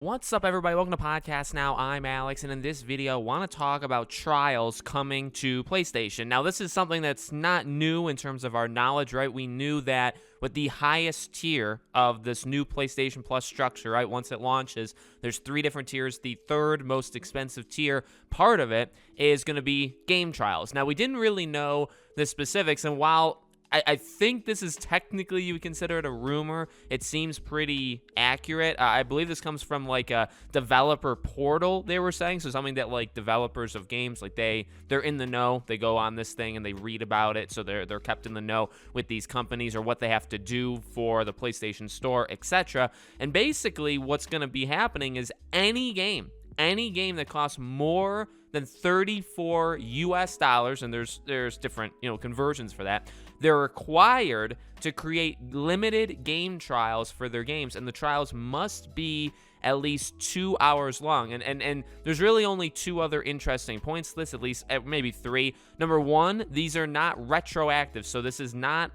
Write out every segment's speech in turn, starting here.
What's up, everybody? Welcome to Podcast Now. I'm Alex, and in this video, I want to talk about Trials coming to PlayStation. Now, this is something that's not new in terms of our knowledge, right? We knew that with the highest tier of this new PlayStation Plus structure, right? Once it launches, there's 3 different tiers. The third most expensive tier, part of it, is going to be Game Trials. Now, we didn't really know the specifics, and while I think this is technically, you would consider it a rumor, it seems pretty accurate. I believe this comes from like a developer portal, they were saying, so something that like developers of games, like they're in the know. They go on this thing and they read about it, so they're kept in the know with these companies or what they have to do for the PlayStation Store, etc. And basically what's going to be happening is any game that costs more than $34 US, and there's different, conversions for that. They're required to create limited game trials for their games, and the trials must be at least 2 hours long. And there's really only 2 other interesting points to this, at least maybe 3. Number 1, these are not retroactive, so this is not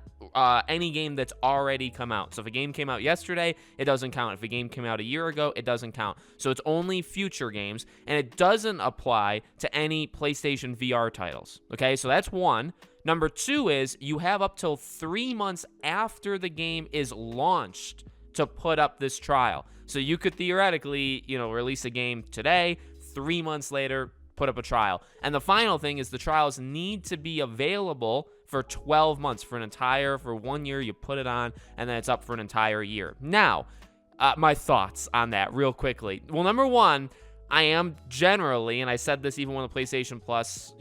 any game that's already come out. So if a game came out yesterday, it doesn't count. If a game came out a year ago, it doesn't count. So it's only future games, and it doesn't apply to any PlayStation VR titles. Okay, so that's 1. Number 2 is you have up till 3 months after the game is launched to put up this trial. So you could theoretically, release a game today, 3 months later, put up a trial. And the final thing is the trials need to be available for 12 months. For 1 year, you put it on, and then it's up for an entire year. Now, my thoughts on that real quickly. Well, number 1, I am generally, and I said this even when the PlayStation Plus,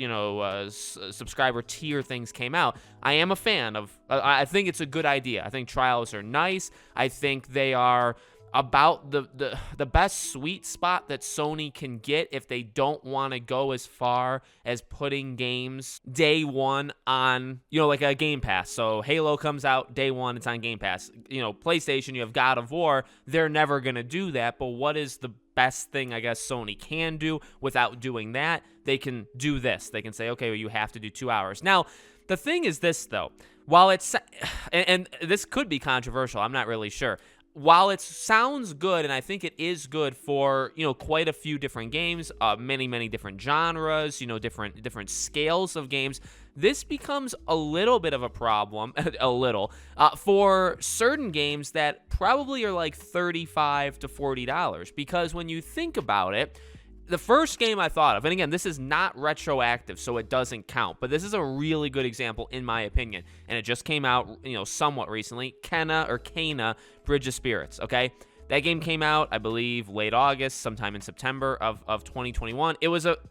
subscriber tier things came out, I am a fan of, I think it's a good idea. I think trials are nice. I think they are about the best sweet spot that Sony can get if they don't want to go as far as putting games day one on, like a Game Pass. So Halo comes out day one, it's on Game Pass. PlayStation, you have God of War. They're never going to do that, but what is the best thing I guess Sony can do without doing that? They can do this. They can say, okay, well, you have to do 2 hours. Now, the thing is this, though. While it's, and this could be controversial, I'm not really sure. While it sounds good, and I think it is good for, quite a few different games, many different genres, different scales of games, this becomes a little bit of a problem, for certain games that probably are like $35 to $40. Because when you think about it, the first game I thought of, and again, this is not retroactive, so it doesn't count, but this is a really good example, in my opinion, and it just came out, somewhat recently, Kena, Bridge of Spirits, okay? That game came out, I believe, late August, sometime in September of 2021.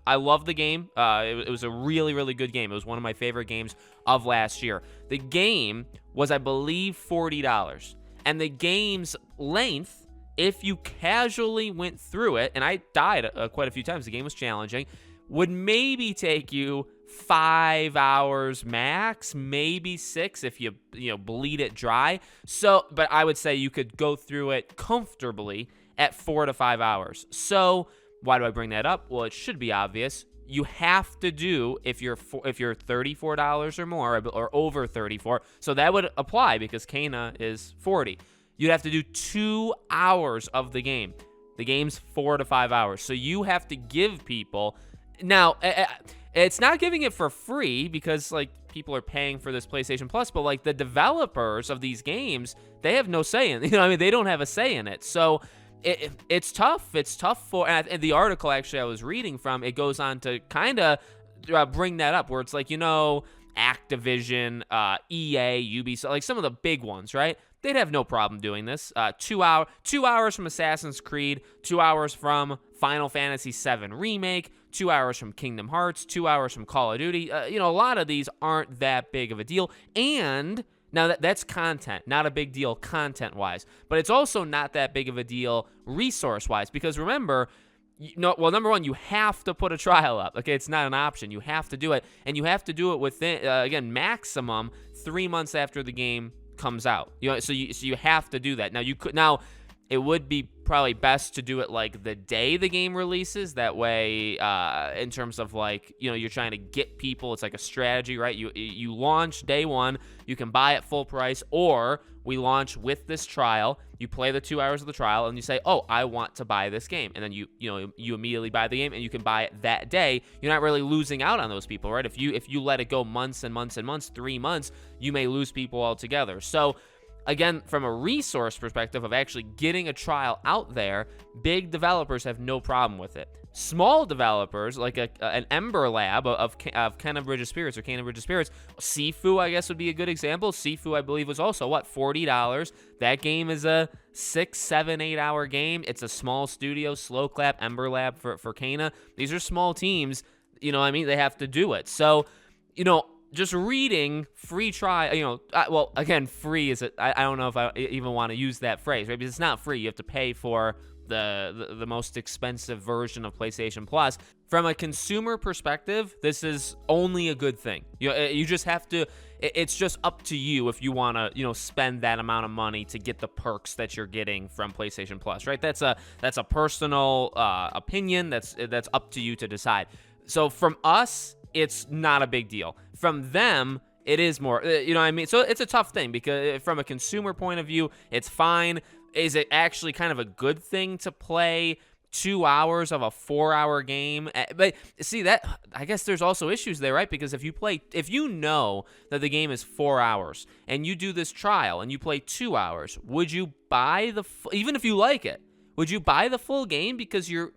I love the game. It was a really, really good game. It was one of my favorite games of last year. The game was, I believe, $40, and the game's length, if you casually went through it, and I died quite a few times, the game was challenging, would maybe take you 5 hours max, maybe 6 if you bleed it dry. So, but I would say you could go through it comfortably at 4 to 5 hours. So, why do I bring that up? Well, it should be obvious. You have to do, if you're $34 or more, or over 34, so that would apply because Kena is 40. You'd have to do 2 hours of the game. The game's 4 to 5 hours. So you have to give people. Now, it's not giving it for free because, people are paying for this PlayStation Plus, but, the developers of these games, they have no say in it. They don't have a say in it. So it's tough. It's tough for, and the article actually I was reading from, it goes on to kind of bring that up where it's Activision, EA, Ubisoft, some of the big ones, right? They'd have no problem doing this. 2 hours from Assassin's Creed, 2 hours from Final Fantasy VII Remake, 2 hours from Kingdom Hearts, 2 hours from Call of Duty. A lot of these aren't that big of a deal. And now that's content, not a big deal content-wise. But it's also not that big of a deal resource-wise. Because remember, number 1, you have to put a trial up. Okay, it's not an option. You have to do it. And you have to do it within, maximum 3 months after the game comes out. So you have to do that. Now it would be probably best to do it like the day the game releases. That way, in terms of like, you're trying to get people, it's like a strategy, right? You launch day one, you can buy at full price, or we launch with this trial. You play the 2 hours of the trial, and you say, "Oh, I want to buy this game," and then you immediately buy the game, and you can buy it that day. You're not really losing out on those people, right? If you let it go months and months and months, 3 months, you may lose people altogether. So, again, from a resource perspective of actually getting a trial out there, big developers have no problem with it. Small developers, like an Ember Lab of Kena Bridge of Spirits or Kena Bridge of Spirits, Sifu, I guess, would be a good example. Sifu, I believe, was also, $40? That game is a 6, 7, 8 hour game. It's a small studio, Slow Clap, Ember Lab for Kena. These are small teams, they have to do it. So, just reading free trial, well, again, free is I don't know if I even want to use that phrase, right? Because it's not free. You have to pay for the most expensive version of PlayStation Plus. From a consumer perspective, this is only a good thing. You just have to. It's just up to you if you want to, spend that amount of money to get the perks that you're getting from PlayStation Plus, right? That's a personal opinion. That's up to you to decide. So from us, it's not a big deal. From them, it is more, what I mean? So it's a tough thing because from a consumer point of view, it's fine. Is it actually kind of a good thing to play 2 hours of a 4-hour game? But see, that, I guess there's also issues there, right? Because if you know that the game is 4 hours and you do this trial and you play 2 hours, would you buy even if you like it, would you buy the full game? Because you're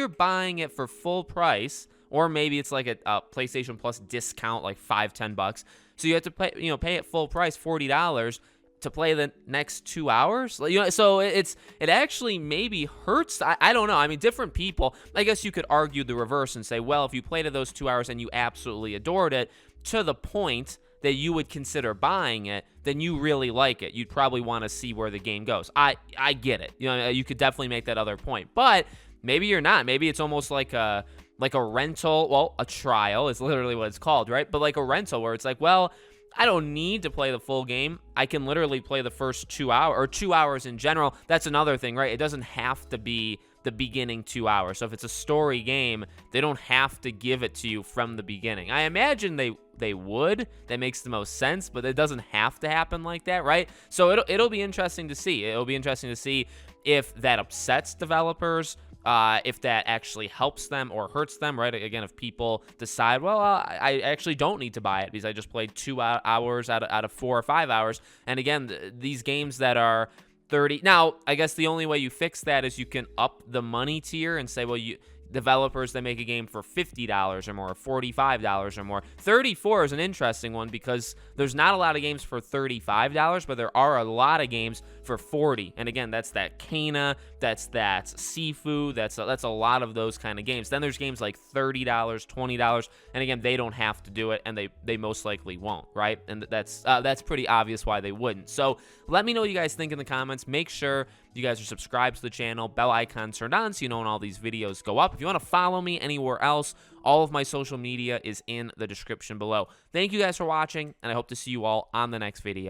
buying it for full price. Or maybe it's like a PlayStation Plus discount, like $5-10. So you have to pay at full price, $40 to play the next 2 hours. So it actually maybe hurts. I don't know. I mean, different people. I guess you could argue the reverse and say, well, if you played it those 2 hours and you absolutely adored it to the point that you would consider buying it, then you really like it. You'd probably want to see where the game goes. I get it. You could definitely make that other point, but maybe you're not. Maybe it's almost like a rental. Well, a trial is literally what it's called, right? But like a rental where it's like, well, I don't need to play the full game. I can literally play the first 2 hours or 2 hours in general. That's another thing, right? It doesn't have to be the beginning 2 hours. So if it's a story game, they don't have to give it to you from the beginning. I imagine they would. That makes the most sense, but it doesn't have to happen like that, right? So it'll be interesting to see. It'll be interesting to see if that upsets developers, if that actually helps them or hurts them, right? Again, if people decide, well, I actually don't need to buy it because I just played 2 hours out of 4 or 5 hours. And again, these games that are 30. Now, I guess the only way you fix that is you can up the money tier and say, well, developers that make a game for $50 or more, $45 or more. 34 is an interesting one because there's not a lot of games for $35, but there are a lot of games for $40. And again, that's that Kena, that's Sifu, that's a lot of those kind of games. Then there's games like $30, $20, and again, they don't have to do it, and they most likely won't, right? And that's pretty obvious why they wouldn't. So let me know what you guys think in the comments. Make sure you guys are subscribed to the channel, bell icon turned on so you know when all these videos go up. If you want to follow me anywhere else, all of my social media is in the description below. Thank you guys for watching, and I hope to see you all on the next video.